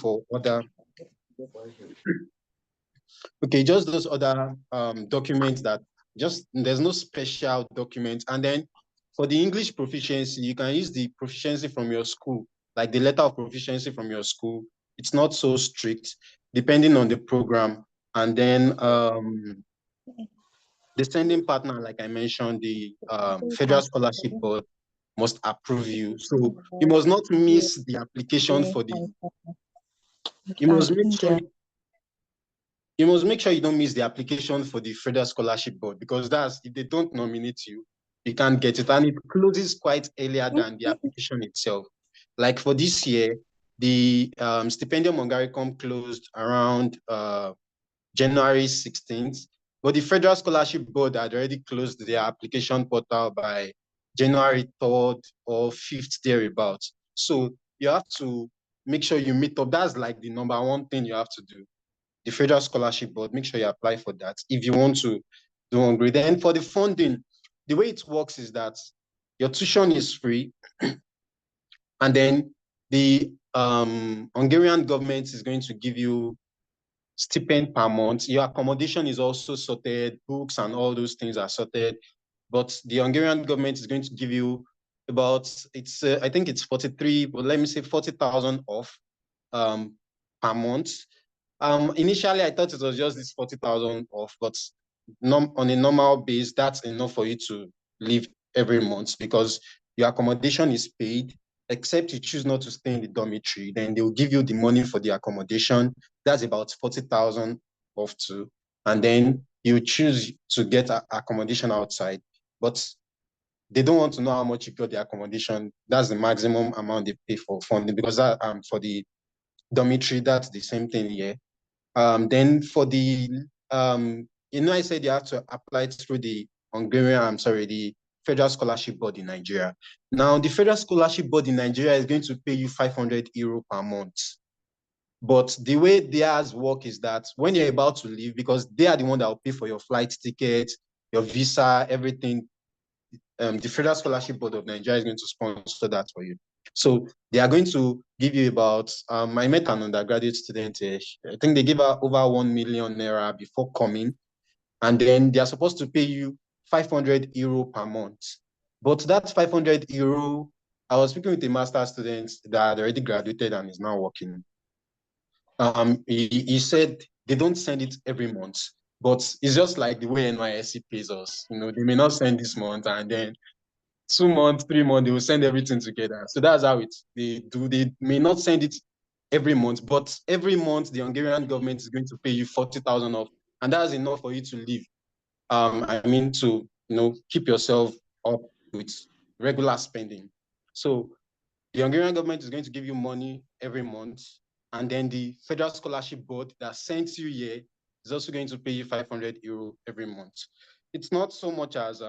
for other. Okay, just those other documents that just there's no special document. And then for the English proficiency, you can use the proficiency from your school, like the letter of proficiency from your school. It's not so strict, depending on the program. And then the sending partner, like I mentioned, the Federal Scholarship Board must approve you. So you must not miss the application for the, you must make sure you don't miss the application for the Federal Scholarship Board, because that's, if they don't nominate you, you can't get it. And it closes quite earlier than the application itself. Like for this year, the Stipendium Hungaricum closed around January 16th, but the Federal Scholarship Board had already closed their application portal by January 3rd or 5th, thereabouts. So you have to make sure you meet up. That's like the number one thing you have to do. The Federal Scholarship Board, make sure you apply for that if you want to do Hungary. Then for the funding, the way it works is that your tuition is free, and then the Hungarian government is going to give you stipend per month. Your accommodation is also sorted, books and all those things are sorted, but the Hungarian government is going to give you about, it's I think it's 43, but let me say 40,000 off per month. Initially, I thought it was just this 40,000 off, but on a normal base, that's enough for you to live every month, because your accommodation is paid, except you choose not to stay in the dormitory. Then they will give you the money for the accommodation. That's about 40,000 off too. And then you choose to get accommodation outside, but they don't want to know how much you got the accommodation. That's the maximum amount they pay for funding, because that, for the dormitory, that's the same thing here. Then for the, I said you have to apply through the the Federal Scholarship Board in Nigeria. Now, the Federal Scholarship Board in Nigeria is going to pay you 500 euro per month. But the way theirs work is that when you're about to leave, because they are the one that will pay for your flight ticket, your visa, everything, the Federal Scholarship Board of Nigeria is going to sponsor that for you. So they are going to give you about, I met an undergraduate student, I think they give her over 1 million naira before coming. And then they are supposed to pay you 500 euro per month. But that 500 euro, I was speaking with a master's student that had already graduated and is now working. He said they don't send it every month, but it's just like the way NYSC pays us. They may not send this month, and then 2 months, 3 months, they will send everything together. So that's how they do. They may not send it every month, but every month the Hungarian government is going to pay you 40,000 off, and that's enough for you to live. To keep yourself up with regular spending. So the Hungarian government is going to give you money every month, and then the Federal Scholarship Board that sends you here is also going to pay you 500 euro every month. It's not so much as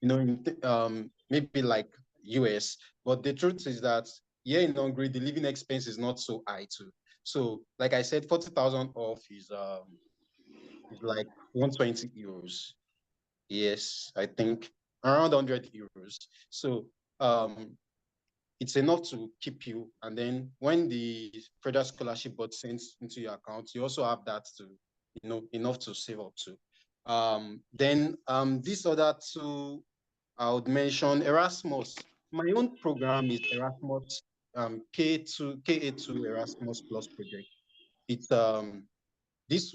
maybe like US, but the truth is that here in Hungary, the living expense is not so high too. So, like I said, 40,000 off is like 120 euros. Yes, I think around 100 euros. So it's enough to keep you. And then when the Federal Scholarship Board sends into your account, you also have that to, enough to save up to. Then these other two, I would mention Erasmus. My own program is Erasmus KA2 Erasmus Plus project. It's this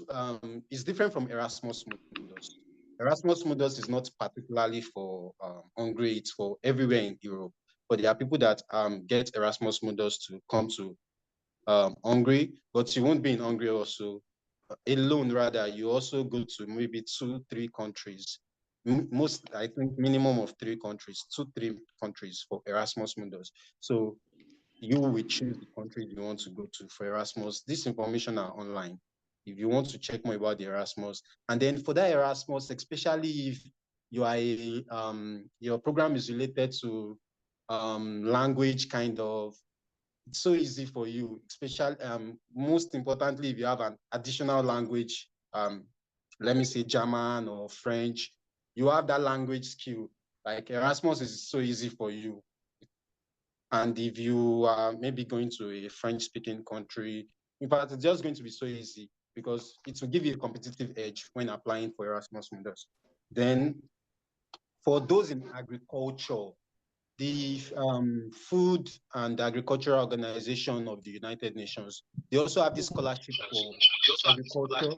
is different from Erasmus Mundus. Erasmus Mundus is not particularly for Hungary, it's for everywhere in Europe. But there are people that get Erasmus Mundus to come to Hungary, but you won't be in Hungary also alone, rather. You also go to maybe 2-3 countries. Most, I think, minimum of 3 countries, 2-3 countries for Erasmus Mundus. So you will choose the country you want to go to for Erasmus. This information are online if you want to check more about the Erasmus. And then for that Erasmus, especially if you are your program is related to language kind of, it's so easy for you, especially most importantly, if you have an additional language, let me say German or French, you have that language skill. Like Erasmus is so easy for you. And if you are maybe going to a French-speaking country, in fact, it's just going to be so easy because it will give you a competitive edge when applying for Erasmus Mundus. Then for those in agriculture, the Food and Agricultural Organization of the United Nations, they also have this scholarship for agriculture.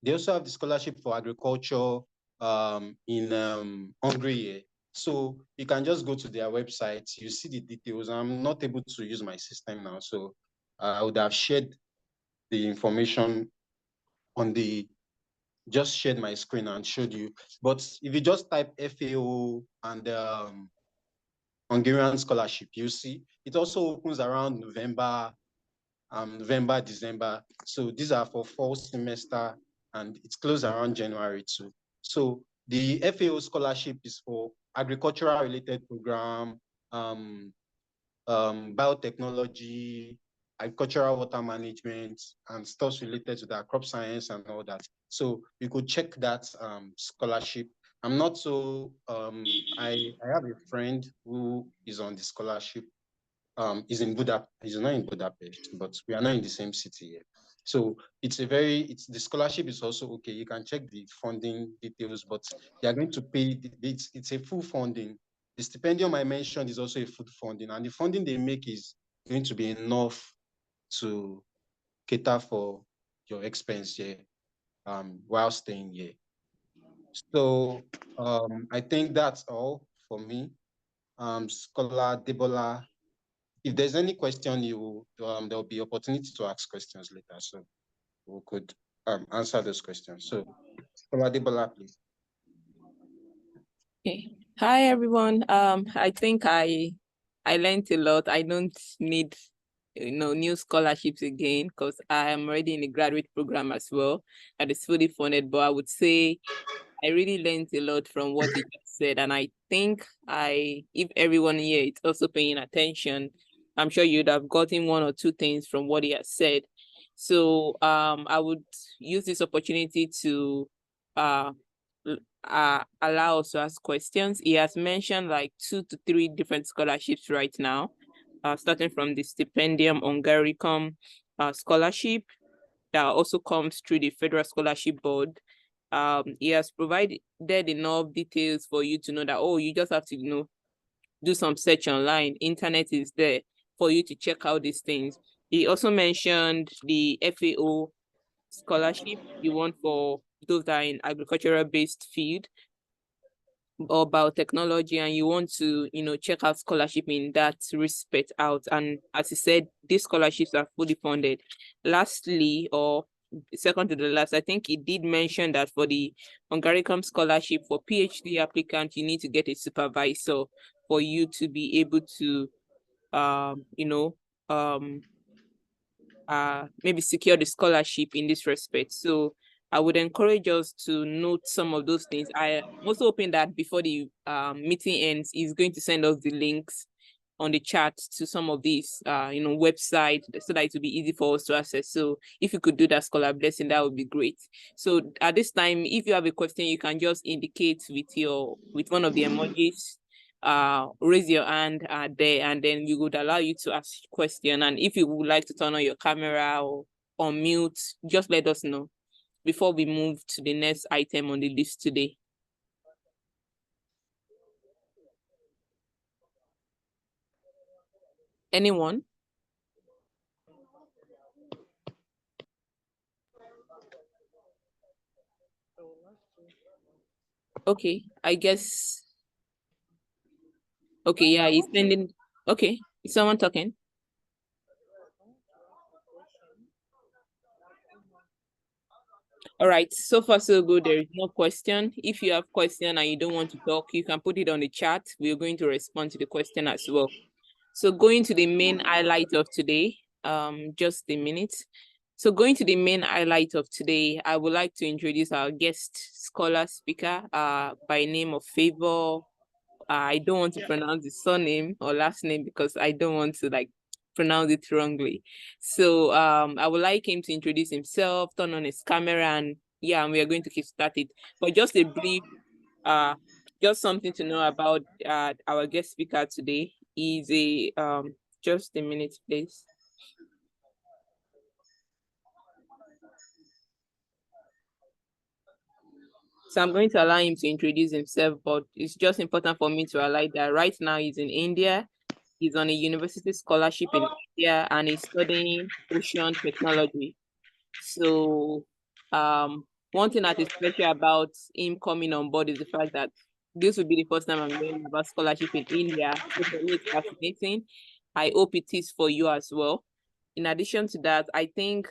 They also have the scholarship for agriculture in Hungary. So you can just go to their website, you see the details. I'm not able to use my system now, so I would have shared the information on just shared my screen and showed you. But if you just type FAO and Hungarian scholarship, you see it also opens around November, December. So these are for fall semester and it's closed around January too. So the FAO scholarship is for agricultural related program, biotechnology, agricultural water management, and stuff related to that, crop science and all that. So you could check that scholarship. I'm not so, I have a friend who is on the scholarship. Is in Budapest. He's not in Budapest, but we are not in the same city here. So the scholarship is also okay. You can check the funding details, but they are going to pay. It's a full funding. The stipendium I mentioned is also a full funding, and the funding they make is going to be enough to cater for your expense here while staying here. So I think that's all for me. Scholar Debola, if there's any question, there'll be opportunity to ask questions later, so we could answer those questions. So, Debola, please. Okay. Hi everyone. I think I learned a lot. I don't need new scholarships again because I am already in a graduate program as well that is fully funded. But I would say I really learned a lot from what he just said, and I think if everyone here is also paying attention, I'm sure you'd have gotten one or two things from what he has said. So I would use this opportunity to allow us to ask questions. He has mentioned like 2 to 3 different scholarships right now, starting from the Stipendium Hungaricum scholarship that also comes through the Federal Scholarship Board. He has provided enough details for you to know that, you just have to, do some search online. Internet is there for you to check out these things. He also mentioned the FAO scholarship, the one for those that are in agricultural-based field or biotechnology, and you want to, check out scholarship in that respect out. And as he said, these scholarships are fully funded. Lastly, or second to the last, I think he did mention that for the Hungaricum scholarship for PhD applicant, you need to get a supervisor for you to be able to, maybe secure the scholarship in this respect. So I would encourage us to note some of those things. I'm also hoping that before the meeting ends, he's going to send us the links on the chat to some of these, websites so that it will be easy for us to access. So if you could do that, Scholar Blessing, that would be great. So at this time, if you have a question, you can just indicate with one of the emojis. Raise your hand there, and then we would allow you to ask question. And if you would like to turn on your camera or unmute, just let us know before we move to the next item on the list today. Anyone? Okay, I guess. Okay, yeah, he's sending. Okay, is someone talking? All right, so far so good. There is no question. If you have question and you don't want to talk, you can put it on the chat. We're going to respond to the question as well. So going to the main highlight of today, just a minute. So going to the main highlight of today, I would like to introduce our guest scholar speaker by name of Favor. I don't want to pronounce the surname or last name because I don't want to pronounce it wrongly. So I would like him to introduce himself, turn on his camera, and we are going to keep started. But just a brief just something to know about our guest speaker today. Is a just a minute, please. So I'm going to allow him to introduce himself, but it's just important for me to highlight that right now he's in India. He's on a university scholarship in India and he's studying ocean technology. So one thing that is special about him coming on board is the fact that this will be the first time I'm learning about scholarship in India. So for me, it's fascinating. I hope it is for you as well. In addition to that, I think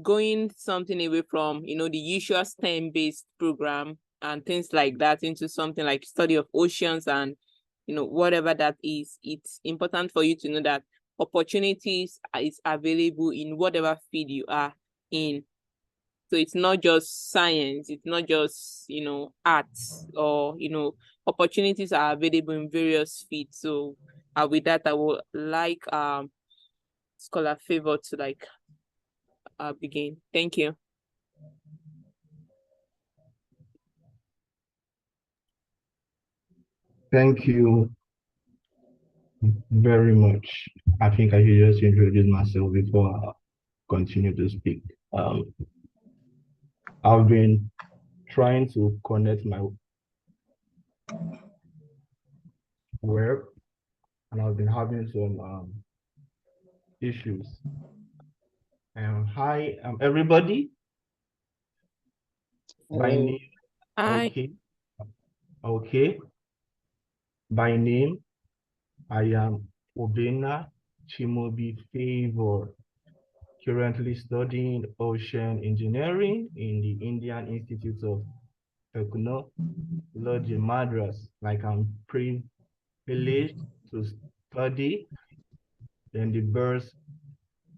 going something away from, the usual STEM-based program and things like that into something like study of oceans and, whatever that is, it's important for you to know that opportunities is available in whatever field you are in. So it's not just science, it's not just, arts or, opportunities are available in various fields. So with that, I would like Scholar Favor to begin. Thank you. Thank you very much. I think I should just introduce myself before I continue to speak. I've been trying to connect my work and I've been having some issues. Hi, everybody. By name, Hi. Okay. By name, I am Obena Chimobi Favor, currently studying ocean engineering in the Indian Institute of Technology, Madras. Like, I'm privileged to study in the best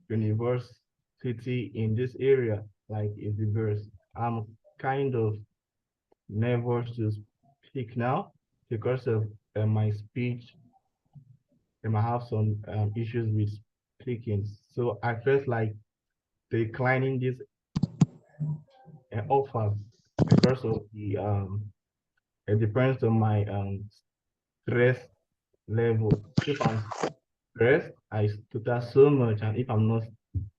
university in this area. Like, it's the best. I'm kind of nervous to speak now because of my speech, and I have some issues with speaking. So I felt like declining this offer because of the it depends on my stress level. If I'm stressed, I stutter so much, and if I'm not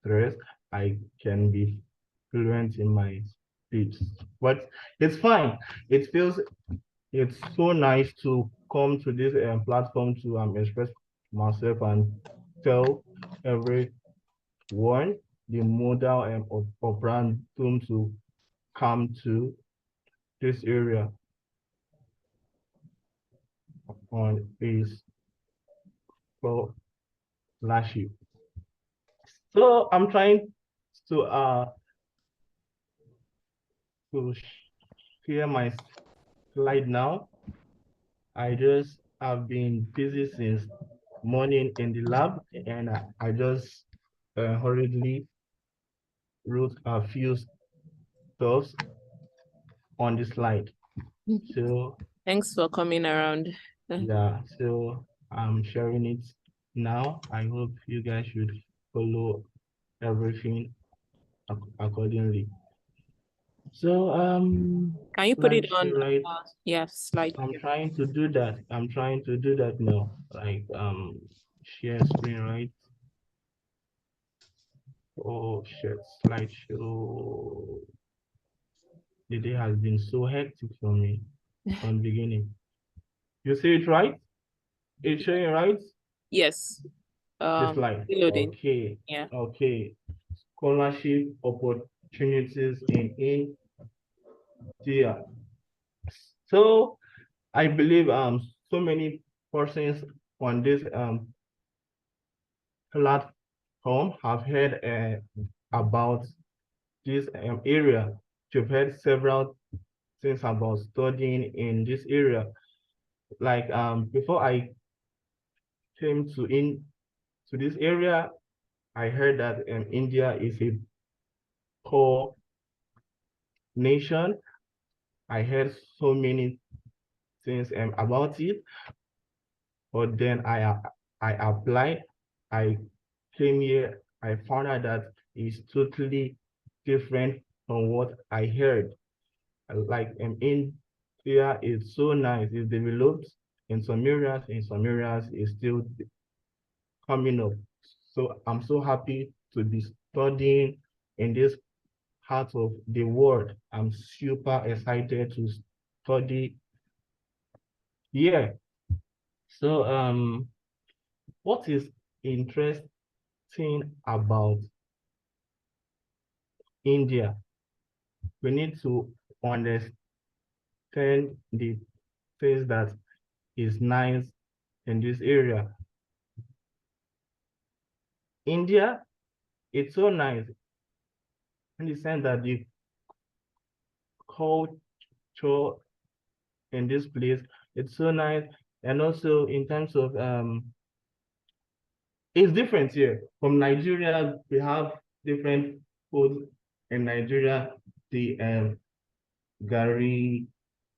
stressed, I can be fluent in my speech. But it's fine. It's so nice to come to this platform to express myself and tell everyone the model of operandum to come to this area on is scholarship. So I'm trying to to share my slide now. I just have been busy since morning in the lab, and I just hurriedly wrote a few stuffs on the slide. So thanks for coming around. yeah, so I'm sharing it now. I hope you guys should follow everything accordingly. So can you put it on right? slide? I'm trying to do that. I'm trying to do that now. Like share screen, right? Oh shit, slideshow. The day has been so hectic for me from the beginning. You see it right? It's showing right? Yes. The slide. Reloading. Okay. Yeah. Okay. Scholarship opportunities in India. So I believe so many persons on this platform have heard about this area. You've heard several things about studying in this area. Like before I came to this area, I heard that India is a poor nation. I heard so many things about it, but then I applied. I came here. I found out that it's totally different from what I heard. Like in here is so nice. It's developed in some areas it's still coming up. So I'm so happy to be studying in this part of the world. I'm super excited to study here. So what is interesting about India? We need to understand the things that is nice in this area. India, it's so nice in the sense that the culture in this place, it's so nice. And also in terms of it's different here. From Nigeria, we have different food in Nigeria, the gari,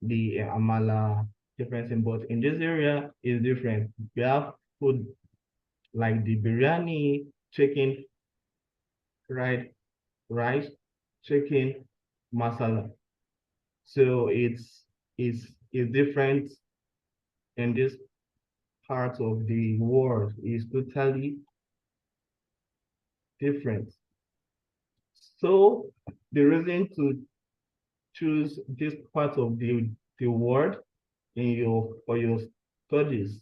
the amala, different thing, but in this area is different. We have food like the biryani, chicken, fried rice, chicken, masala. So it's different in this part of the world. It's totally different. So the reason to choose this part of the world for your studies.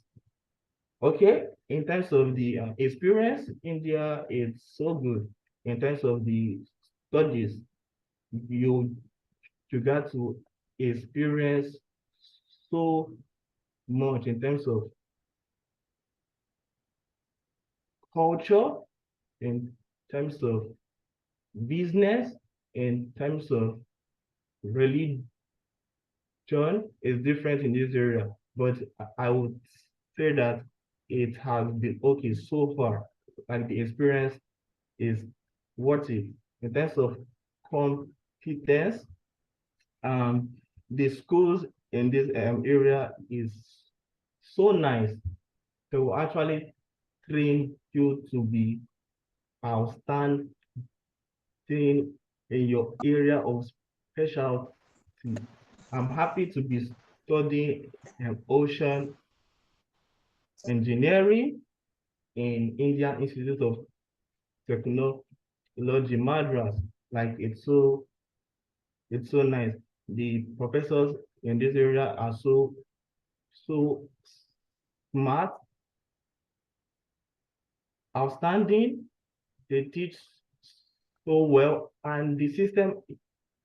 Okay, in terms of the experience, India is so good. In terms of the studies, you you got to experience so much in terms of culture, in terms of business, in terms of religion is different in this area. But I would say that it has been okay so far. Like the experience is worth it. In terms of competence, the schools in this area is so nice. They will actually train you to be outstanding in your area of specialty. I'm happy to be studying ocean engineering in Indian Institute of Technology, Madras. Like it's so nice. The professors in this area are so smart, outstanding. They teach so well, and the system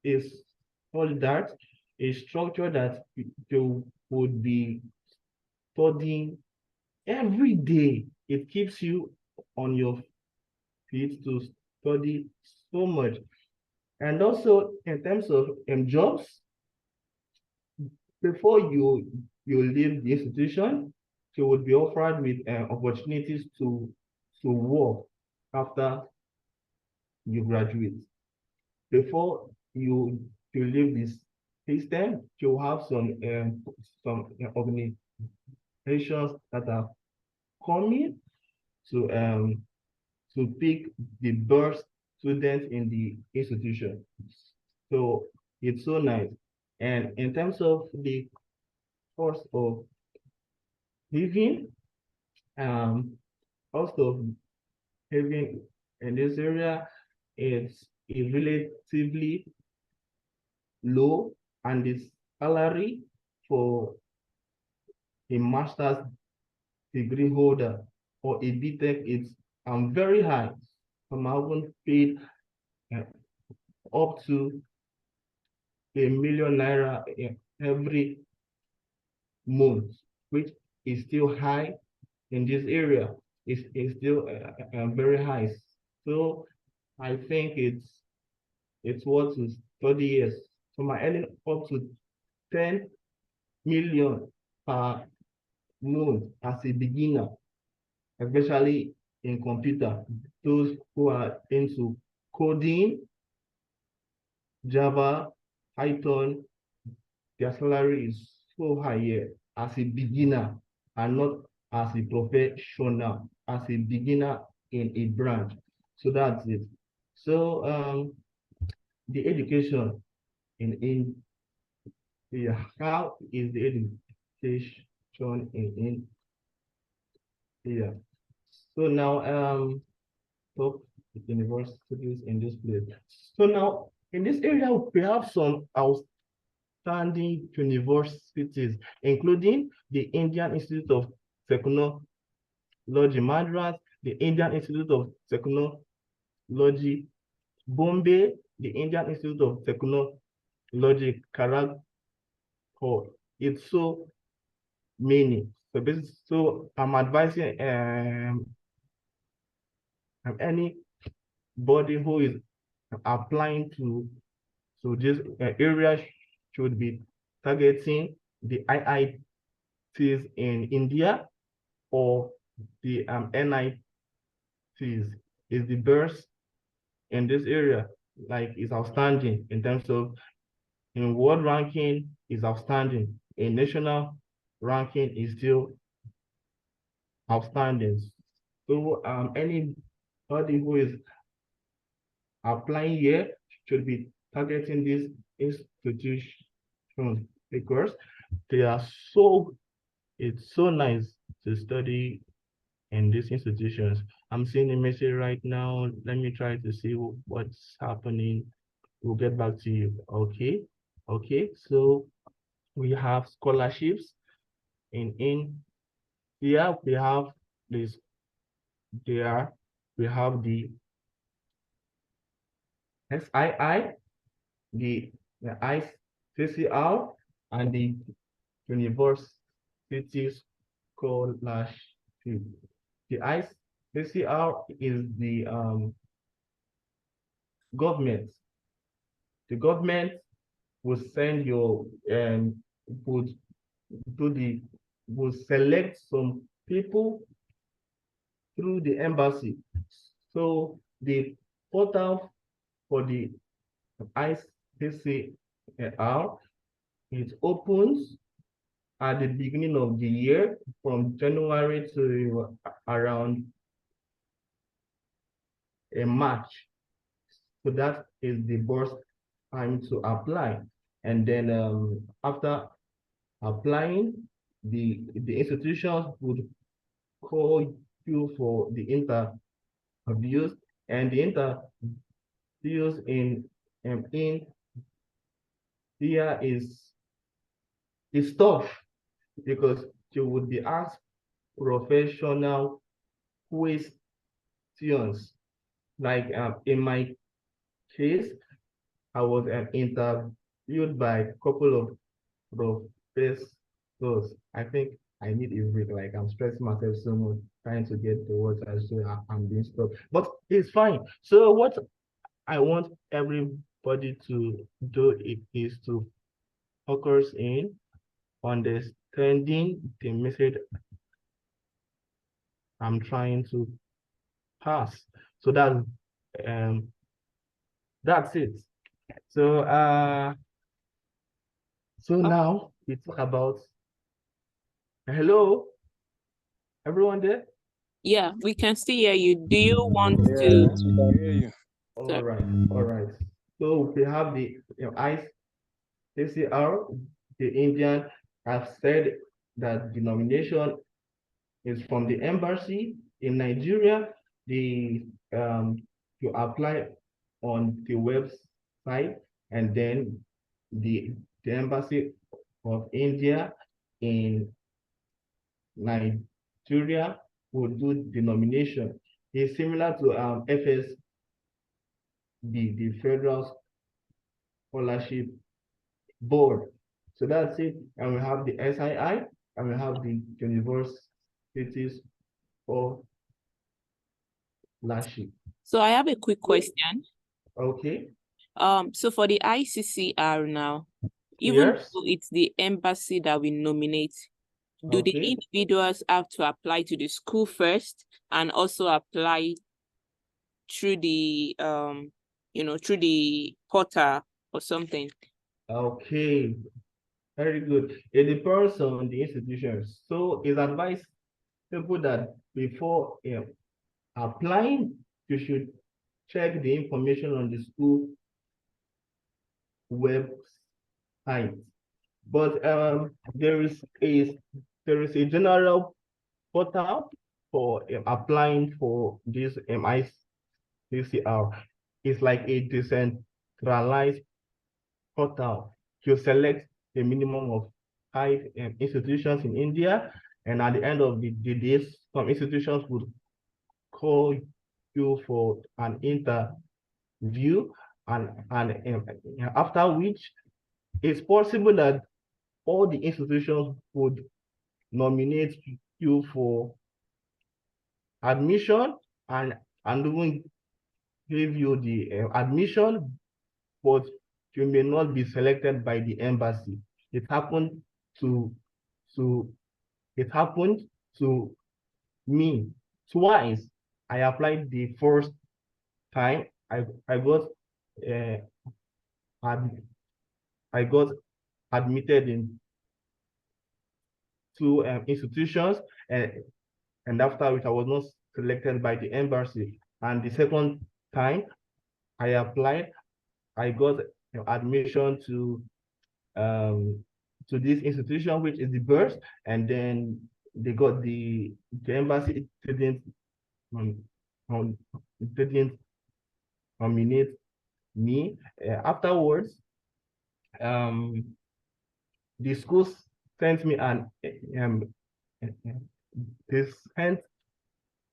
is all that a structure that you would be studying every day. It keeps you on your feet to study so much. And also in terms of jobs, before you leave the institution, you would be offered with opportunities to work after you graduate. Before you leave this system, you have some organizations that are coming to pick the best students in the institution. So it's so nice. And in terms of the cost of living, cost of living in this area is relatively low, and the salary for a master's degree holder or a BTech is very high. Some haven't paid up to ₦1 million every month, which is still high in this area. It's still very high. So I think it's worth to study years. So my earning up to 10 million per month as a beginner, especially in computer. Those who are into coding, Java, Python, their salary is so high here as a beginner and not as a professional, as a beginner in a branch. So that's it. So the education in Yeah, how is the education in India? So now top universities in this place. So now in this area we have some outstanding universities, including the Indian Institute of Technology Madras, the Indian Institute of Technology Bombay, the Indian Institute of Technology Kharagpur. It's so many. So this, so I'm advising anybody who is applying to this area should be targeting the IITs in India or the NITs. Is the best in this area, like is outstanding in terms of in world ranking is outstanding, in national ranking is still outstanding. So anybody who is applying here should be targeting these institutions because they are it's so nice to study in these institutions. I'm seeing a message right now. Let me try to see what's happening. We'll get back to you. Okay. Okay. So we have scholarships in India. We have this there. We have the SII, the ICCR, and the university scholarship. The ICCR is the government. The government will send your would do the will select some people through the embassy. So the portal for the ICCR, it opens at the beginning of the year from January to around March. So that is the best time to apply. And then after applying, the institutions would call you for the interviews, and the interviews in India is tough because you would be asked professional questions. Like in my case, I was interviewed by a couple of professors. I think I need a break. Like I'm stressing myself so much trying to get the words out, so I'm being stopped. But it's fine. So what I want everybody to do is to focus in understanding the message I'm trying to pass. So that's it. So now we talk about hello, everyone there? Yeah, we can still hear you. Do you want Yes, to? we can hear you. All right. So we have the ICCR, the Indian have said that the nomination is from the embassy in Nigeria. You apply on the website, and then the embassy of India in Nigeria will do the nomination. It's similar to FSB, the Federal Scholarship Board. So that's it. And we have the SII, and we have the universities for scholarship. So I have a quick question. Okay. So for the ICCR now, even Yes. though it's the embassy that we nominate, do the Okay. individuals have to apply to the school first and also apply through the through the portal or something? Okay. Very good. It depends on the institutions. So it's advised people that before applying, you should check the information on the school website. But there is a general portal for applying for this ICCR. It's like a decentralized portal. You select a minimum of 5 institutions in India, and at the end of the day, some institutions would call you for an interview, and after which it's possible that all the institutions would nominate you for admission and even give you the admission, but you may not be selected by the embassy. It happened to to it happened to me twice. I applied the first time. I got uh, I got admitted in 2 institutions, and after which I was not selected by the embassy. And the second time I applied, I got admission to this institution, which is the burst, and then they got the embassy um, um, didn't nominate me. Afterwards, the school sent me they sent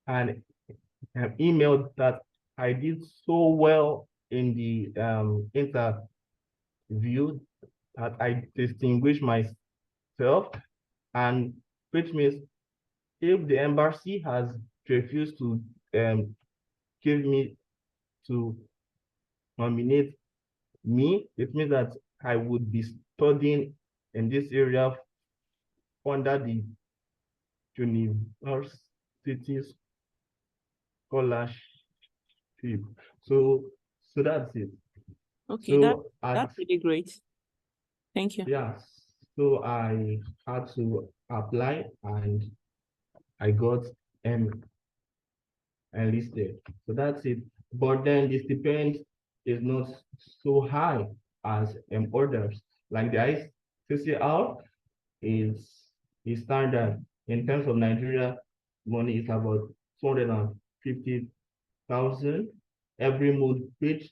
an email that I did so well in the interview that I distinguished myself, and which means if the embassy has refused to give me to nominate me, it means that I would be studying in this area under the university scholarship. So that's it. Okay, that's really great. Thank you. Yeah, so I had to apply and I got enlisted. So that's it. But then the stipend is not so high as others. Like the ICCR is standard in terms of Nigeria money is about 250,000 every month, which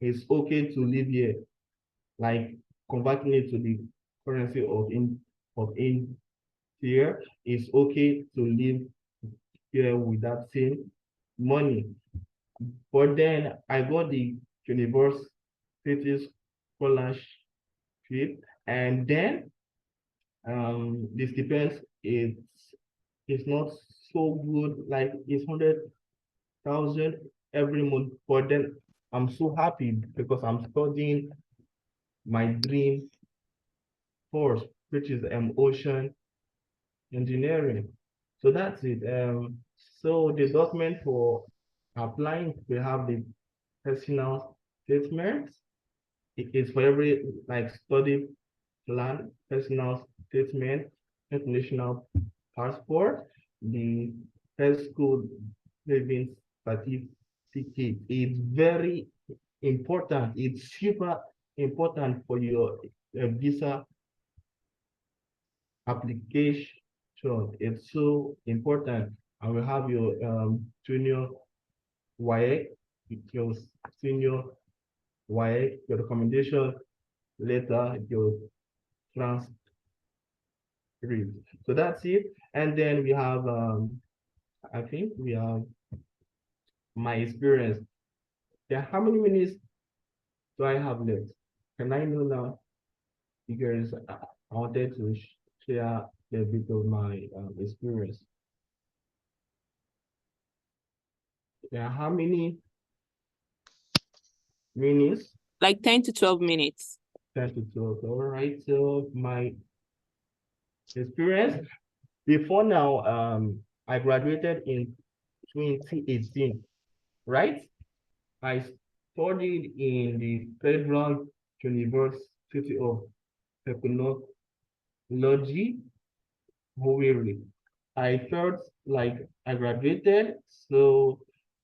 is okay to live here. Like converting it to the currency of India is okay to live here with that same money. But then I got the university scholarship, and then the stipend is not so good, like it's 100,000 every month. But then I'm so happy because I'm studying my dream course, which is ocean engineering. So that's it. So the document for applying, we have the personal statement. It is for every like study plan, personal statement, international passport, the high school living certificate. It's very important. It's super important for your visa application. It's so important. I will have your junior YA, your senior YA, your recommendation letter, your transcript. So that's it. And then we have, I think we have my experience. Yeah, how many minutes do I have left? Can I know now? Because I wanted to share a bit of my experience. Yeah, how many minutes? Like 10 to 12 minutes. 10 to 12. All right. So my experience before now, I graduated in 2018, right? I studied in the Federal University of Technology, Hungary. I felt like I graduated, so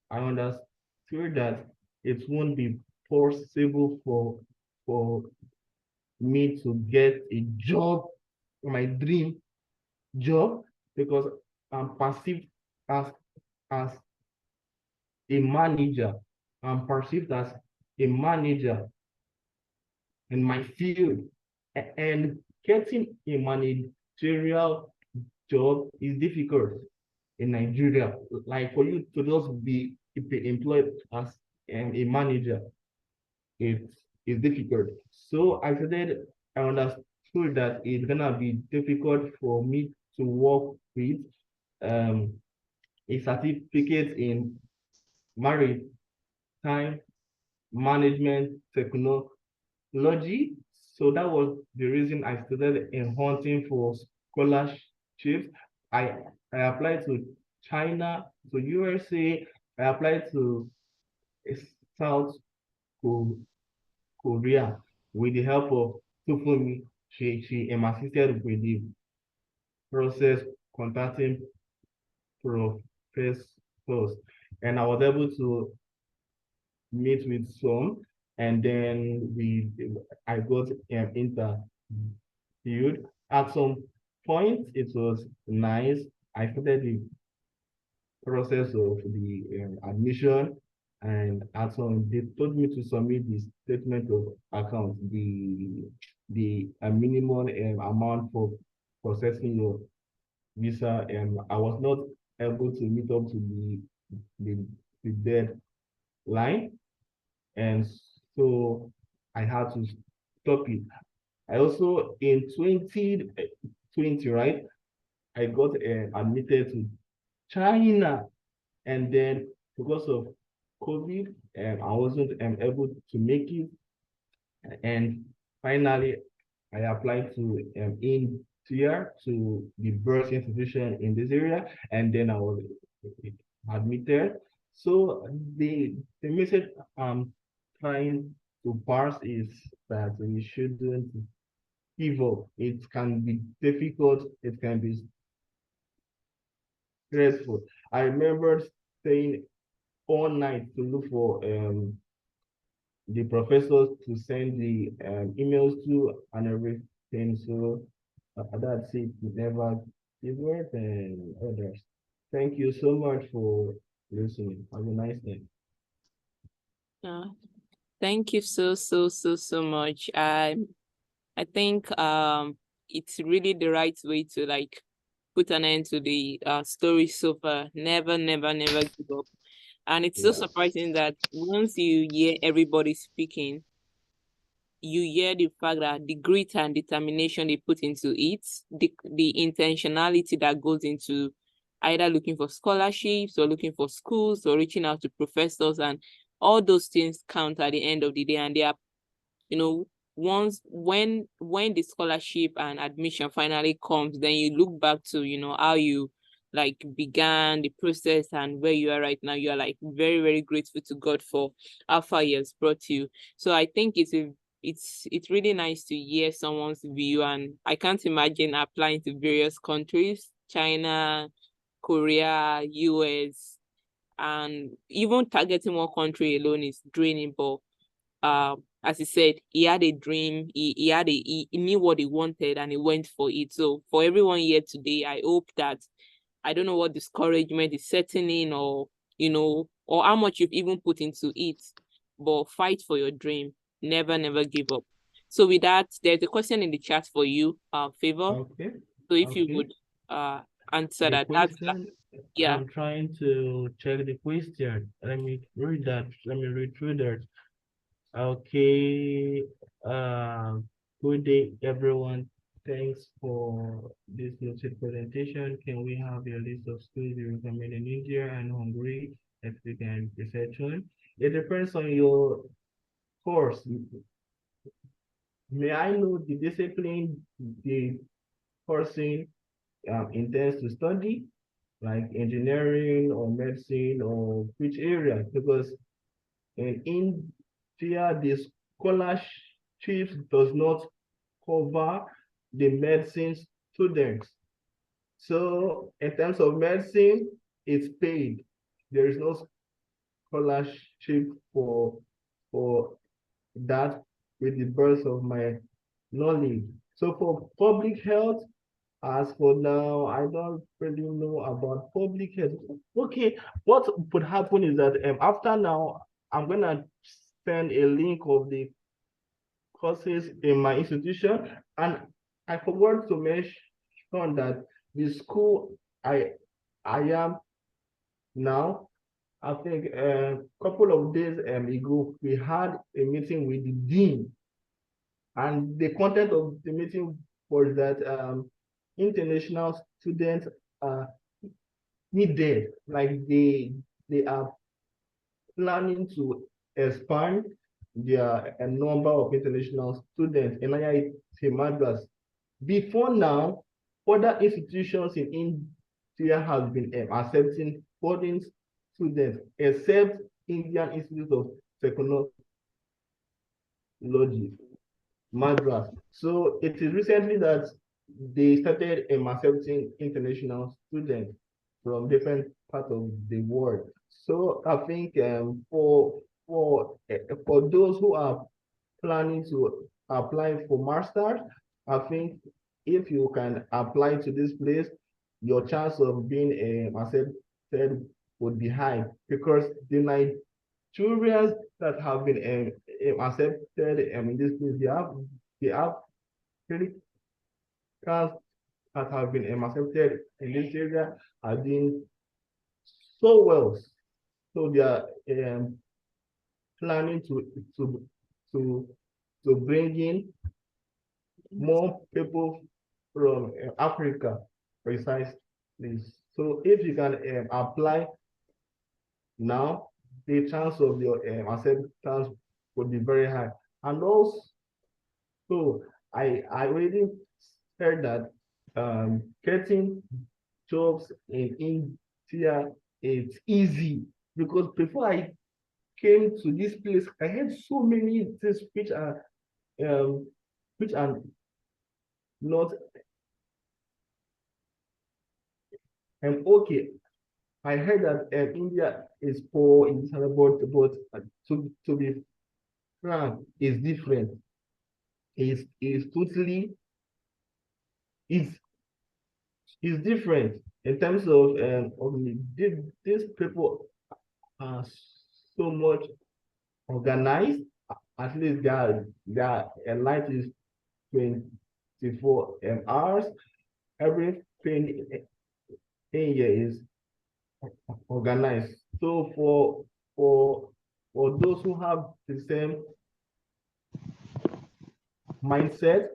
I understood that it won't be possible for me to get a job, my dream job, because I'm perceived as a manager. I'm perceived as a manager in my field, and getting a managerial job is difficult in Nigeria. Like for you to just be employed as a manager, it's difficult. So I understood that it's gonna be difficult for me to work with um, a certificate in maritime management technology. So that was the reason I started in hunting for scholarships. I I applied to China, to USA. I applied to South Korea with the help of Tufumi. She assisted with the process, contacting professors, and I was able to meet with some, and then I got interviewed. At some point, it was nice. I started the process of the admission, and at some they told me to submit the statement of account, the minimum amount for processing your visa, and I was not able to meet up to the, the deadline, and so I had to stop it. I also in 2020, right? I got admitted to China, and then because of COVID, I wasn't able to make it, and finally I applied to India, to the birth institution in this area, and then I was admitted. So the message I'm trying to pass is that we shouldn't give up. It can be difficult. It can be stressful. I remember staying all night to look for the professors to send the emails to and everything. So that's it. Never give up and others. Thank you so much for listening. Have a nice day. Thank you so much. I think it's really the right way to like put an end to the story so far. Never give up. And it's so surprising that once you hear everybody speaking, you hear the fact that the grit and determination they put into it, the intentionality that goes into either looking for scholarships or looking for schools or reaching out to professors, and all those things count at the end of the day. And they are, once when the scholarship and admission finally comes, then you look back to how you like began the process and where you are right now. You are like very, very grateful to God for how far He has brought you. So I think it's really nice to hear someone's view, and I can't imagine applying to various countries, China, Korea, US, and even targeting one country alone is draining. But as he said, he had a dream, he knew what he wanted and he went for it. So for everyone here today, I hope that, I don't know what discouragement is setting in, or or how much you've even put into it, but fight for your dream. Never give up. So with that, there's a question in the chat for you, Favor. Okay. So if you would answer that. Yeah. I'm trying to check the question. Let me read that. Let me read through that. Okay. Good day, everyone. Thanks for this lucid presentation. Can we have a list of schools you recommend in India and Hungary that we can research on? It depends on your course. May I know the discipline the person intends to study, like engineering or medicine, or which area? Because in India, the scholarships does not cover the medicine students. So in terms of medicine, it's paid. There is no scholarship for that. With the birth of my knowledge. So for public health, as for now, I don't really know about public health. Okay, what would happen is that after now, I'm gonna send a link of the courses in my institution, and I forgot to mention that the school I am now, I think a couple of days ago, we had a meeting with the dean, and the content of the meeting was that international students are needed, like they are planning to expand their a number of international students in IIT Madras. Before now, other institutions in India have been accepting foreign students, except Indian Institute of Technology, Madras. So it is recently that they started accepting international students from different parts of the world. So I think for those who are planning to apply for masters, I think if you can apply to this place, your chance of being accepted would be high, because the Nigerians that have been accepted in this place, they have critical that have been accepted in this area are doing so well. So they are planning to to to bring in more people from Africa, precisely. So if you can apply now, the chance of your acceptance would be very high. And also, I already heard that getting jobs in India is easy, because before I came to this place, I had so many things um which are not okay. I heard that India is poor in this, but to be frank, is different. Is totally is different in terms of these people are so much organized. At least their life is 24 hours. Everything in here is organized. So for those who have the same mindset,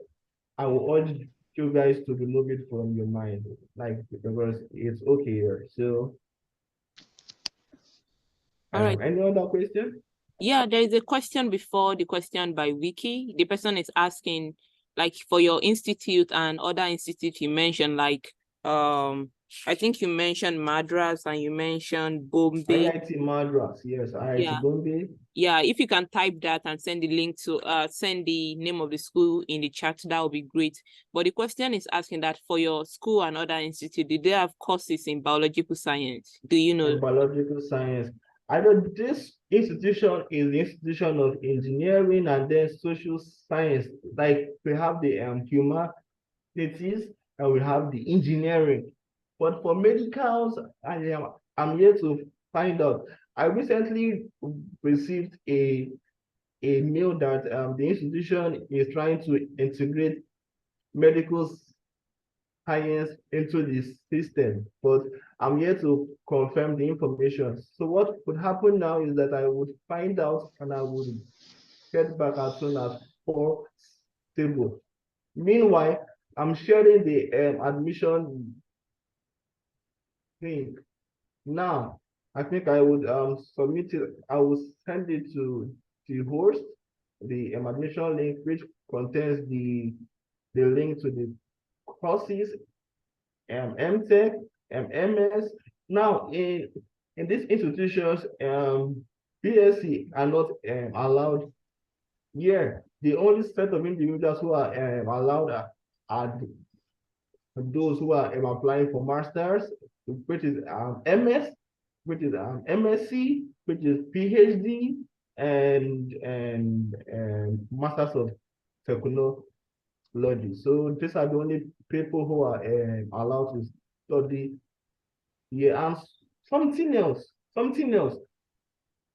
I will urge you guys to remove it from your mind, like, because it's okay. So, All right. any other question? Yeah, there is a question before the question by Wiki. The person is asking, like, for your institute and other institute you mentioned, like, I think you mentioned Madras and you mentioned Bombay. IIT Madras, yes. IIT Bombay. Yeah, if you can type that and send the link to send the name of the school in the chat, that would be great. But the question is asking that for your school and other institute, do they have courses in biological science? Do you know? In biological science. I know this institution is the institution of engineering and then social science. Like we have the humanities and we have the engineering. But for medicals, I'm here to find out. I recently received a mail that the institution is trying to integrate medical science into the system, but I'm here to confirm the information. So what would happen now is that I would find out and I would get back as soon as possible. Meanwhile, I'm sharing the admission thing. Now, I think I would submit it, I will send it to the host, the admission link, which contains the link to the courses, MTech, MS. Now, in these institutions, BSc are not allowed. Yeah, the only set of individuals who are allowed are those who are applying for masters, which is MS, which is MSc, which is PhD, and masters of technology. lodges. So these are the only people who are allowed to study here. And something else,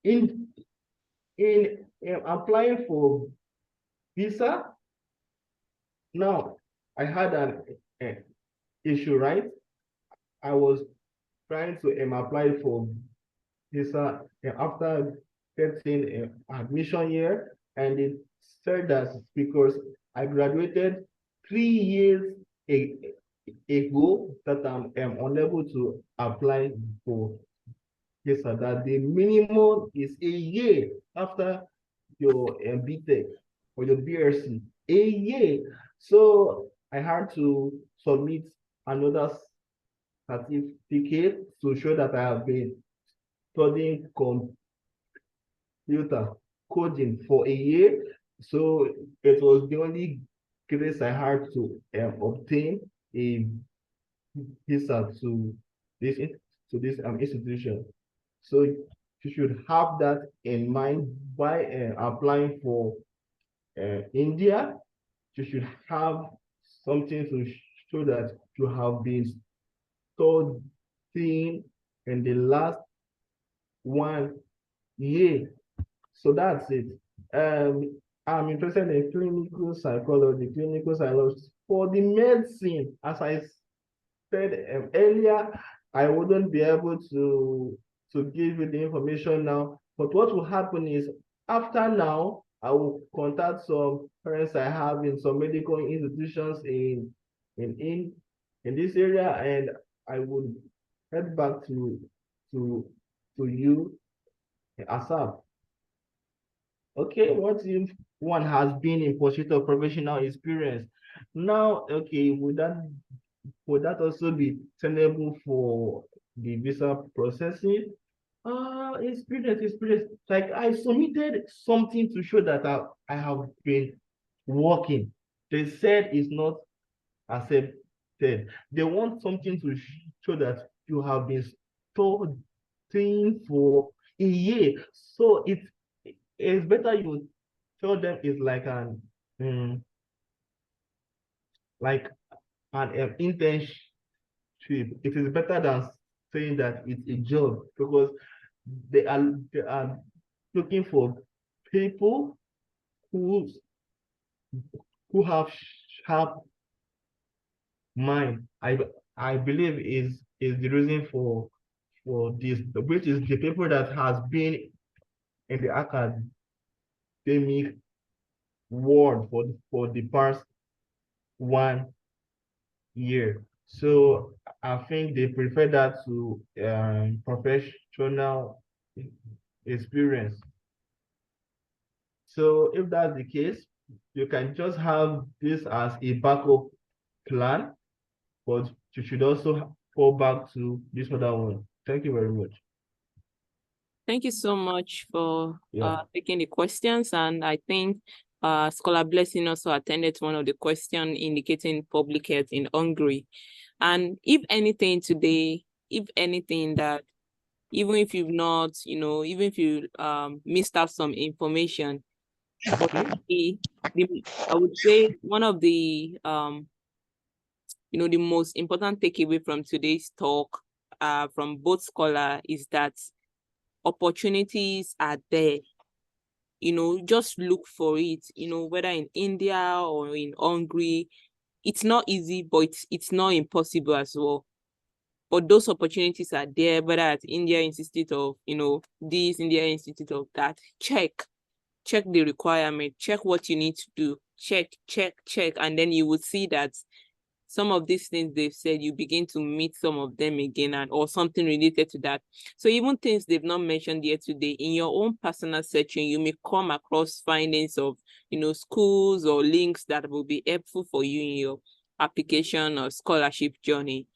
in applying for visa. Now I had an issue, right? I was trying to apply for visa after getting admission here, and it said that because I graduated 3 years ago that I'm unable to apply for visa, that the minimum is a year after your BTech or your BSc, a year. So I had to submit another certificate to show that I have been studying computer coding for a year. So it was the only grace I had to obtain a visa to this institution. So you should have that in mind by applying for India. You should have something to show that you have been studying in the last 1 year. So that's it. I'm interested in clinical psychology, for the medicine. As I said earlier, I wouldn't be able to give you the information now. But what will happen is, after now, I will contact some parents I have in some medical institutions in this area, and I would head back to you ASAP. Okay, what if one has been in pursuit of professional experience? Now, okay, would that also be tenable for the visa processing? Experience. Like, I submitted something to show that I have been working. They said it's not accepted. They want something to show that you have been studying for a year. So it's better you tell them it's like an internship. It is better than saying that it's a job, because they are looking for people who have sharp mind. I believe is the reason for this, which is the people that has been in the academic world for the past 1 year. So I think they prefer that to professional experience. So if that's the case, you can just have this as a backup plan, but you should also fall back to this other one. Thank you very much. Thank you so much for taking the questions. And I think Scholar Blessing also attended to one of the questions indicating public health in Hungary. And if anything today, that even if you've not, even if you missed out some information, but I would say one of the the most important takeaway from today's talk from both scholars is that opportunities are there. Just look for it, whether in India or in Hungary. It's not easy, but it's not impossible as well. But those opportunities are there, whether at India Institute of, this, India Institute of that. Check the requirement, check what you need to do, check, and then you will see that some of these things they've said, you begin to meet some of them again, or something related to that. So even things they've not mentioned here today, in your own personal searching, you may come across findings of, schools or links that will be helpful for you in your application or scholarship journey.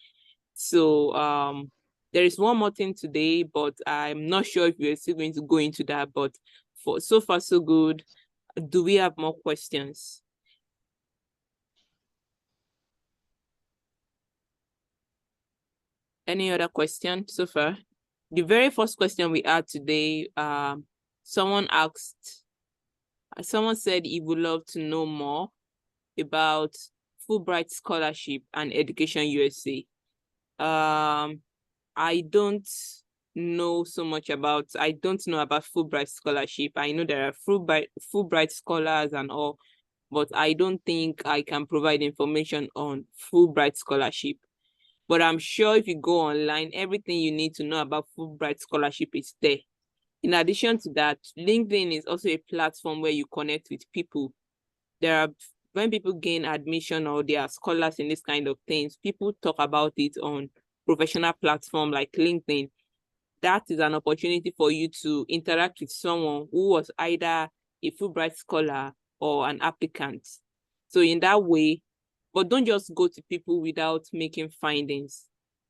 So there is one more thing today, but I'm not sure if we're still going to go into that. But for so far, so good. Do we have more questions? Any other question so far? The very first question we had today, someone said he would love to know more about Fulbright Scholarship and Education USA. I don't know so much about, I don't know about Fulbright Scholarship. I know there are Fulbright scholars and all, but I don't think I can provide information on Fulbright Scholarship. But I'm sure if you go online, everything you need to know about Fulbright Scholarship is there. In addition to that, LinkedIn is also a platform where you connect with people. When people gain admission or they are scholars in this kind of things, people talk about it on professional platform like LinkedIn. That is an opportunity for you to interact with someone who was either a Fulbright scholar or an applicant. So in that way, but don't just go to people without making findings.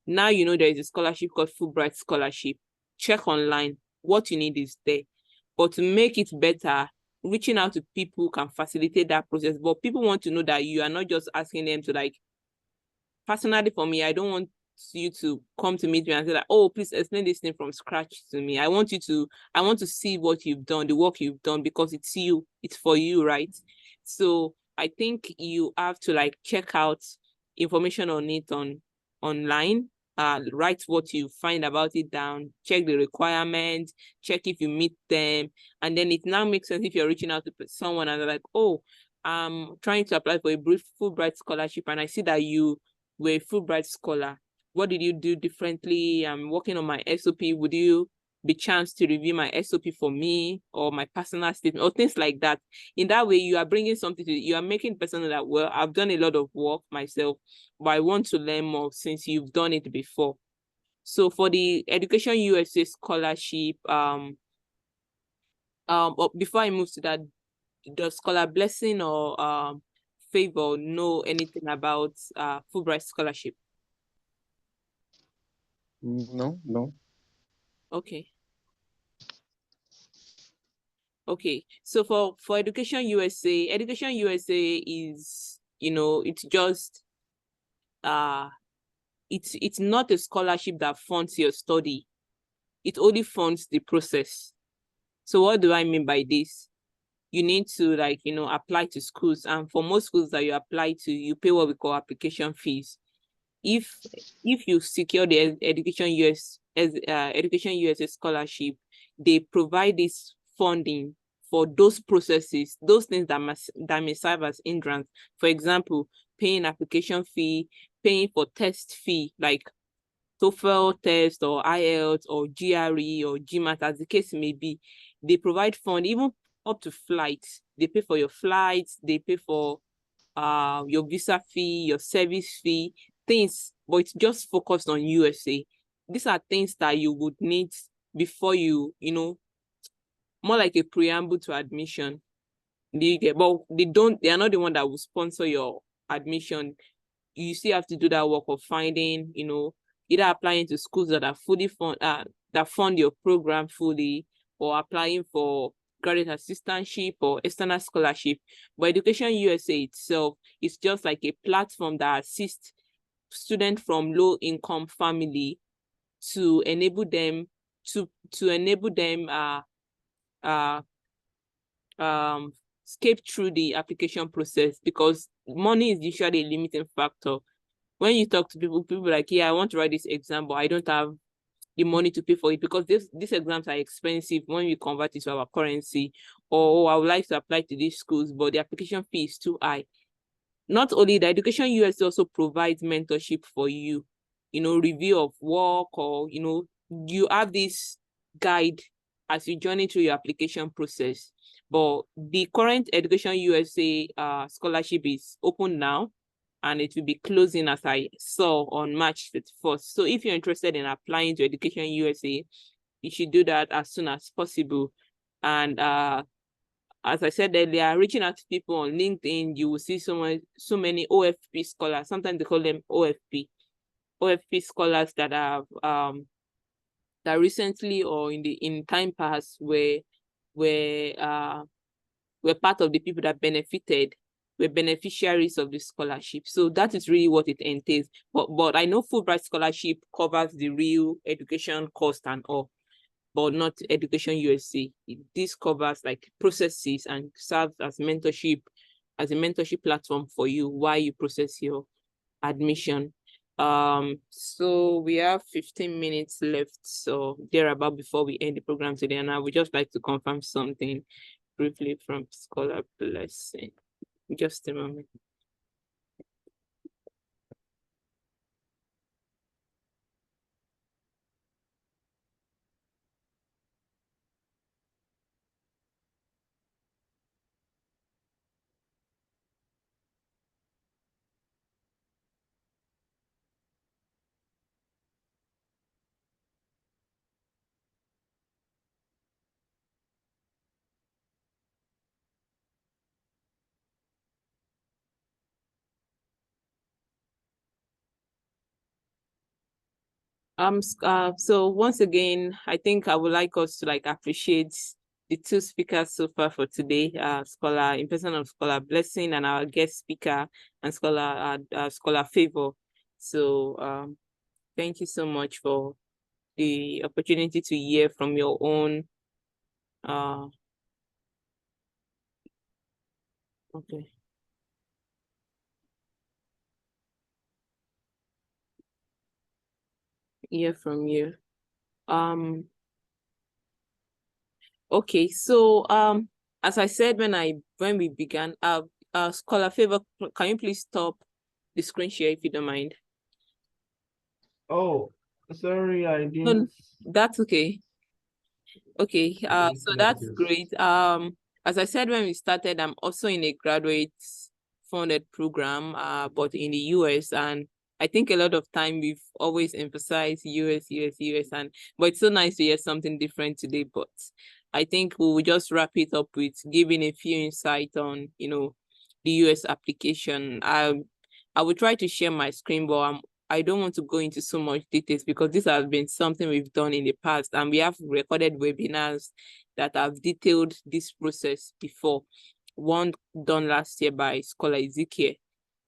Now you know there is a scholarship called Fulbright Scholarship. Check online. What you need is there. But to make it better, reaching out to people can facilitate that process. But people want to know that you are not just asking them to, like, personally for me, I don't want you to come to meet me and say that, oh, please explain this thing from scratch to me. I want to see what you've done, the work you've done, because it's you, it's for you, right? So I think you have to, like, check out information on it online, write what you find about it down, check the requirements, check if you meet them, and then it now makes sense if you're reaching out to someone and they're like, oh, I'm trying to apply for a brief Fulbright scholarship, and I see that you were a Fulbright scholar. What did you do differently? I'm working on my SOP. Would you be chance to review my SOP for me, or my personal statement, or things like that? In that way, you are bringing something to it. You are making personal that, well, I've done a lot of work myself, but I want to learn more since you've done it before. So for the Education USA scholarship, before I move to that, does Scholar Blessing or Favor know anything about Fulbright scholarship? No. Okay. Okay, so for Education USA is, it's just it's not a scholarship that funds your study. It only funds the process. So what do I mean by this? You need to, like, apply to schools, and for most schools that you apply to, you pay what we call application fees. If you secure the Education USA scholarship, they provide this funding for those processes, those things that may serve as hindrance. For example, paying application fee, paying for test fee, like TOEFL test or IELTS or GRE or GMAT, as the case may be. They provide fund even up to flights. They pay for your flights, they pay for your visa fee, your service fee, things, but it's just focused on USA. These are things that you would need before more like a preamble to admission. But they are not the one that will sponsor your admission. You still have to do that work of finding, either applying to schools that are fully that fund your program fully, or applying for graduate assistantship or external scholarship. But Education USA itself is just like a platform that assists students from low-income family to enable them escape through the application process, because money is usually a limiting factor. When you talk to people like, yeah, I want to write this exam, but I don't have the money to pay for it, because these exams are expensive when we convert it to our currency. Or, I would like to apply to these schools, but the application fee is too high. Not only the Education USA also provides mentorship for you, review of work, or, you have this guide as you journey through your application process. But the current Education USA scholarship is open now, and it will be closing, as I saw, on March 31st. So if you're interested in applying to Education USA, you should do that as soon as possible. And as I said earlier, reaching out to people on LinkedIn, you will see so many OFP scholars. Sometimes they call them OFP scholars that have that recently or in time past were part of the people that benefited, were beneficiaries of the scholarship. So that is really what it entails. But I know Fulbright scholarship covers the real education cost and all, but not Education USA. This covers like processes and serves as mentorship as a mentorship platform for you while you process your admission. So we have 15 minutes left, so thereabout, before we end the program today, and I would just like to confirm something briefly from Scholar Blessing. Just a moment. So once again, I think I would like us to appreciate the two speakers so far for today, Scholar, in person of Scholar Blessing, and our guest speaker and Scholar Favor. So thank you so much for the opportunity to hear from your own okay. Hear from you. Okay, so as I said when we began, Scholar Favor, can you please stop the screen share if you don't mind? Oh, sorry, I didn't. No, that's okay. Okay, so that's great. As I said when we started, I'm also in a graduate funded program, but in the US, and I think a lot of time we've always emphasized US, but it's so nice to hear something different today. But I think we will just wrap it up with giving a few insight on, the US application. I will try to share my screen, but I don't want to go into so much details because this has been something we've done in the past, and we have recorded webinars that have detailed this process before. One done last year by Scholar Ezekiel.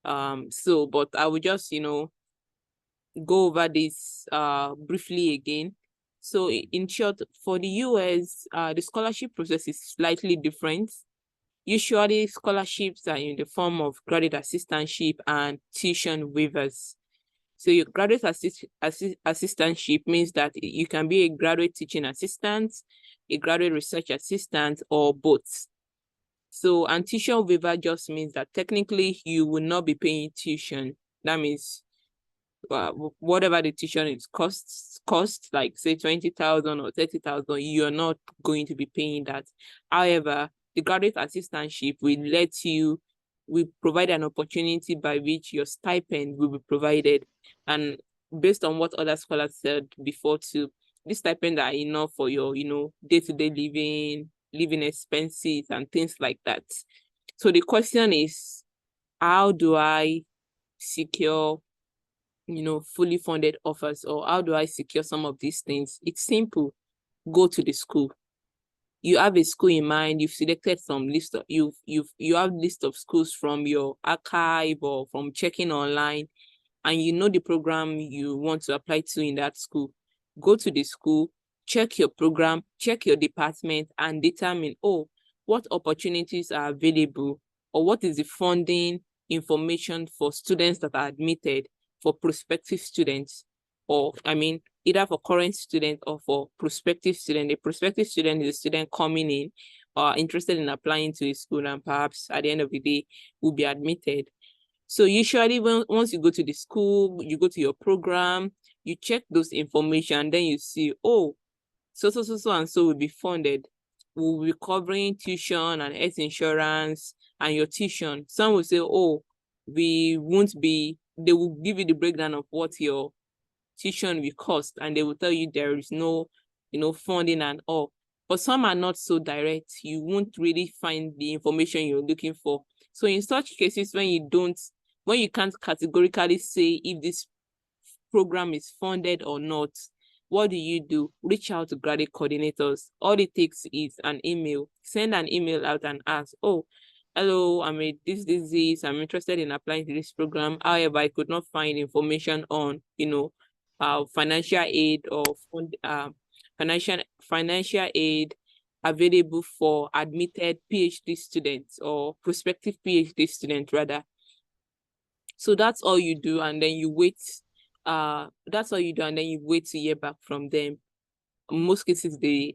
But I will just, go over this briefly again. So in short, for the US, the scholarship process is slightly different. Usually scholarships are in the form of graduate assistantship and tuition waivers. So your graduate assistantship means that you can be a graduate teaching assistant, a graduate research assistant, or both. So, and tuition waiver just means that technically you will not be paying tuition. That means whatever the tuition is cost, like say 20,000 or 30,000, you're not going to be paying that. However, the graduate assistantship will provide an opportunity by which your stipend will be provided. And based on what other scholars said before too, this stipend are enough for your, day-to-day living expenses and things like that. So the question is, how do I secure, fully funded offers, or how do I secure some of these things? It's simple. Go to the school. You have a school in mind, you've selected some list of, you have list of schools from your archive or from checking online, and you know the program you want to apply to in that school. Go to the school, check your program, check your department, and determine, what opportunities are available, or what is the funding information for students that are admitted, for prospective students, or either for current student or for prospective student. A prospective student is a student coming in or interested in applying to a school, and perhaps at the end of the day will be admitted. So usually once you go to the school, you go to your program, you check those information, then you see, so and so will be funded. We'll be covering tuition and health insurance and your tuition. Some will say, we won't be, they will give you the breakdown of what your tuition will cost, and they will tell you there is no, funding and all. But some are not so direct. You won't really find the information you're looking for. So in such cases, when you can't categorically say if this program is funded or not, what do? Reach out to graduate coordinators. All it takes is an email. Send an email out and ask, hello, I'm I'm interested in applying to this program. However, I could not find information on, financial aid or financial aid available for admitted PhD students or prospective PhD students rather. So that's all you do, and then you wait. That's all you do, and then you wait to hear back from them. In most cases, they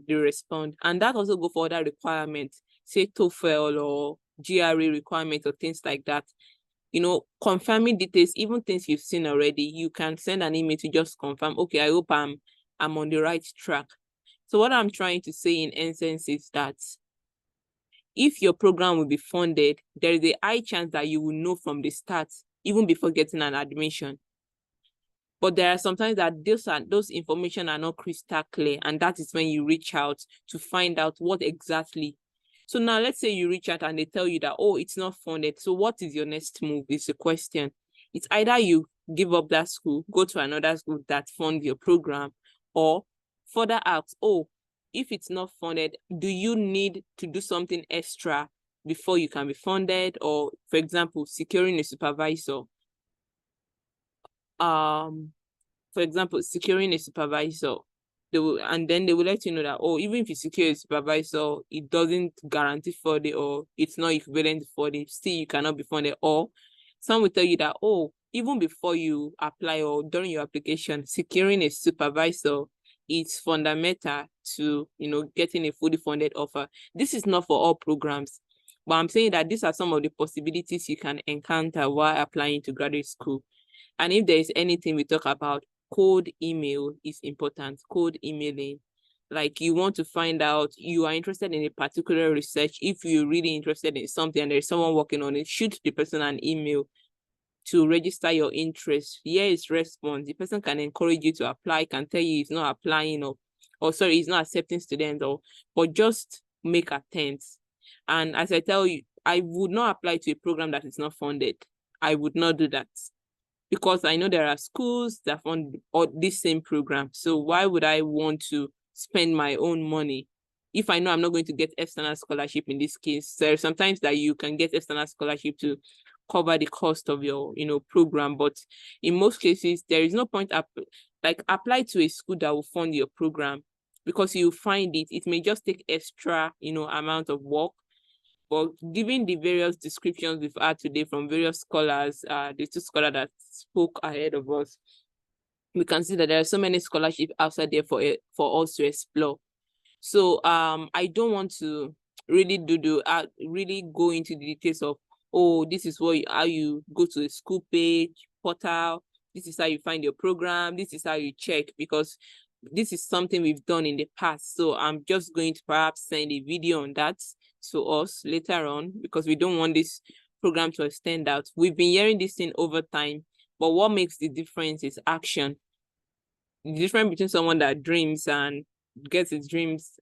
respond, and that also go for other requirements, say TOEFL or GRE requirements or things like that. You know, confirming details, even things you've seen already, you can send an email to just confirm, okay, I hope I'm on the right track. So what I'm trying to say in essence is that if your program will be funded, there is a high chance that you will know from the start, even before getting an admission. But there are sometimes that those information are not crystal clear, and that is when you reach out to find out what exactly. So now let's say you reach out and they tell you that, oh, it's not funded. So what is your next move is the question. It's either you give up that school, go to another school that funds your program, or further ask, oh, if it's not funded, do you need to do something extra before you can be funded? Or, for example, securing a supervisor. For example, securing a supervisor, and then they will let you know that, oh, even if you secure a supervisor, it doesn't guarantee funding, or it's not equivalent to funding, still you cannot be funded. Or some will tell you that, oh, even before you apply or during your application, securing a supervisor is fundamental to, you know, getting a fully funded offer. This is not for all programs, but I'm saying that these are some of the possibilities you can encounter while applying to graduate school. And if there is anything we talk about, cold email is important. Cold emailing, like you want to find out, you are interested in a particular research. If you're really interested in something and there's someone working on it, shoot the person an email to register your interest. Here is response. The person can encourage you to apply, can tell you he's not applying, or sorry, he's not accepting students, but just make attempts. And as I tell you, I would not apply to a program that is not funded. I would not do that, because I know there are schools that fund this same program. So why would I want to spend my own money if I know I'm not going to get external scholarship in this case? There are sometimes that you can get external scholarship to cover the cost of your, program. But in most cases, there is no point apply to a school that will fund your program, because you find it may just take extra, amount of work. But given the various descriptions we've had today from various scholars, the two scholars that spoke ahead of us, we can see that there are so many scholarships outside there for us to explore. So I don't want to really really go into the details of, oh, this is how you go to a school page, portal, this is how you find your program, this is how you check, because this is something we've done in the past. So I'm just going to perhaps send a video on that to us later on, because we don't want this program to extend out. We've been hearing this thing over time, but what makes the difference is action. The difference between someone that dreams and gets his dreams,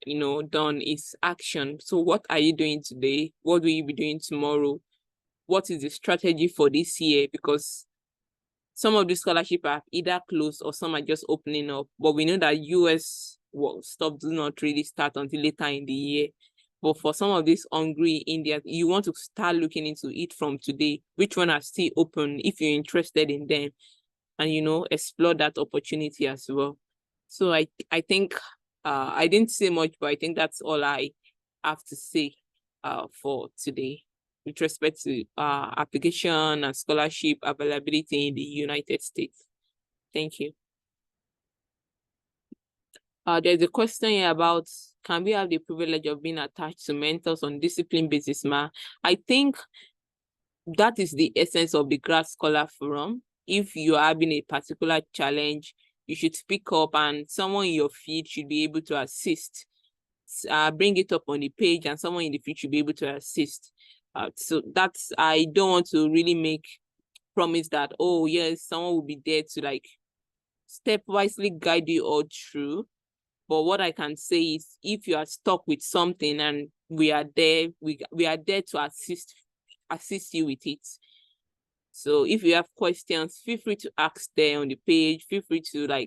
done is action. So what are you doing today? What will you be doing tomorrow? What is the strategy for this year? Because some of the scholarships are either closed or some are just opening up. But we know that US stuff do not really start until later in the year. But for some of these Hungary, India, you want to start looking into it from today. Which one are still open if you're interested in them, and explore that opportunity as well. So I think I didn't say much, but I think that's all I have to say for today with respect to application and scholarship availability in the United States. Thank you. There's a question here about, can we have the privilege of being attached to mentors on discipline basis, ma? I think that is the essence of the Grad Scholar Forum. If you are having a particular challenge, you should speak up, and someone in your field should be able to assist. Bring it up on the page, and someone in the field should be able to assist. So that's, I don't want to really make promise that, oh yes, someone will be there to stepwisely guide you all through. But what I can say is, if you are stuck with something and we are there, we are there to assist you with it. So if you have questions, feel free to ask there on the page. Feel free to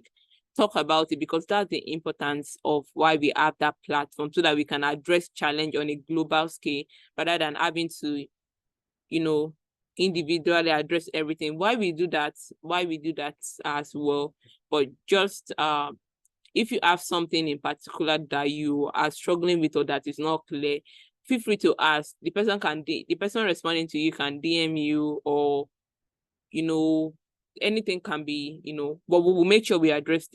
talk about it, because that's the importance of why we have that platform, so that we can address challenge on a global scale rather than having to, individually address everything. Why we do that as well, but just if you have something in particular that you are struggling with or that is not clear, feel free to ask. The person responding to you can DM you, or anything can be, but we will make sure we address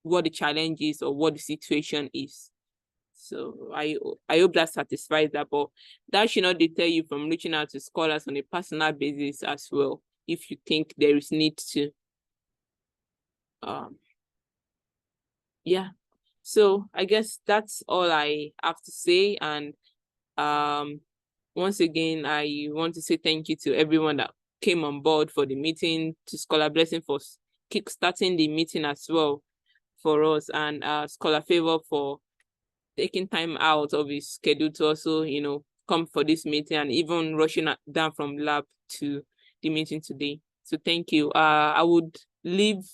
what the challenge is or what the situation is. So I hope that satisfies that, but that should not deter you from reaching out to scholars on a personal basis as well, if you think there is need to. Yeah. So I guess that's all I have to say. And once again, I want to say thank you to everyone that came on board for the meeting, to Scholar Blessing for kickstarting the meeting as well for us, and Scholar Favor for taking time out of his schedule to also, come for this meeting, and even rushing down from lab to the meeting today. So thank you. I would leave.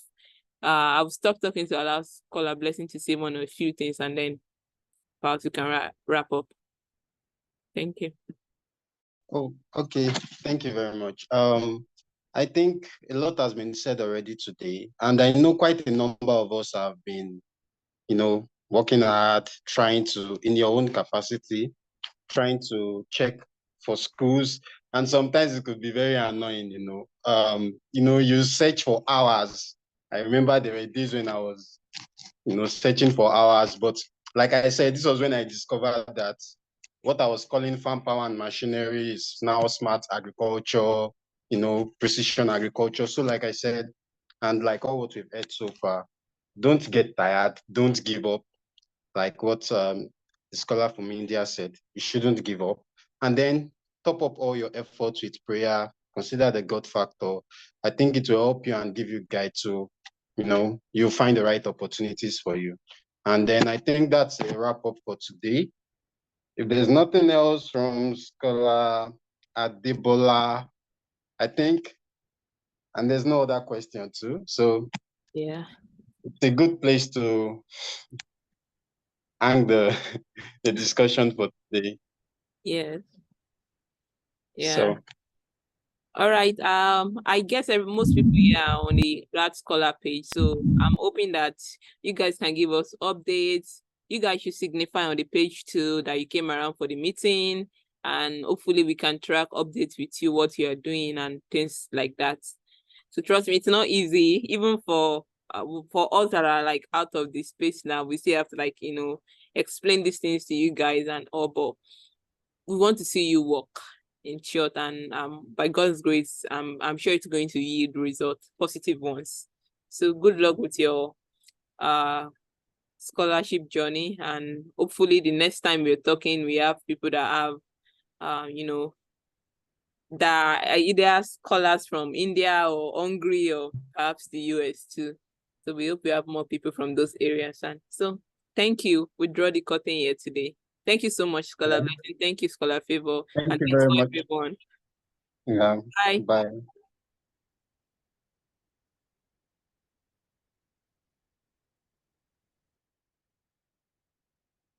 I'll stop talking to allow Scholar Blessing to say one or a few things, and then perhaps we can wrap up. Thank you. Oh, okay. Thank you very much. I think a lot has been said already today, and I know quite a number of us have been, working hard, trying to, in your own capacity, trying to check for schools, and sometimes it could be very annoying. You search for hours. I remember there were days when I was, searching for hours, but like I said, this was when I discovered that what I was calling farm power and machinery is now smart agriculture, precision agriculture. So like I said, and like all what we've heard so far, don't get tired, don't give up. Like what the scholar from India said, you shouldn't give up. And then top up all your efforts with prayer, consider the God factor. I think it will help you and give you guide to, you'll find the right opportunities for you. And then I think that's a wrap up for today. If there's nothing else from Scholar Adebola, I think, and there's no other question too. So yeah, it's a good place to hang the discussion for today. yes, yeah. So All right. I guess most people here are on the Grad Scholar page, so I'm hoping that you guys can give us updates. You guys should signify on the page too that you came around for the meeting, and hopefully we can track updates with you, what you are doing and things like that. So trust me, it's not easy, even for us that are like out of the space now. We still have to explain these things to you guys and all, but we want to see you work, in short, and by God's grace, I'm sure it's going to yield results, positive ones. So good luck with your scholarship journey, and hopefully the next time we're talking, we have people that have that are either scholars from India or Hungary or perhaps the US too. So we hope we have more people from those areas. And so thank you. We draw the curtain here today. Thank you so much, Scholar Blessing. Thank you, Scholar Favor. thank And you thanks very for much. everyone. Yeah. Bye. Bye.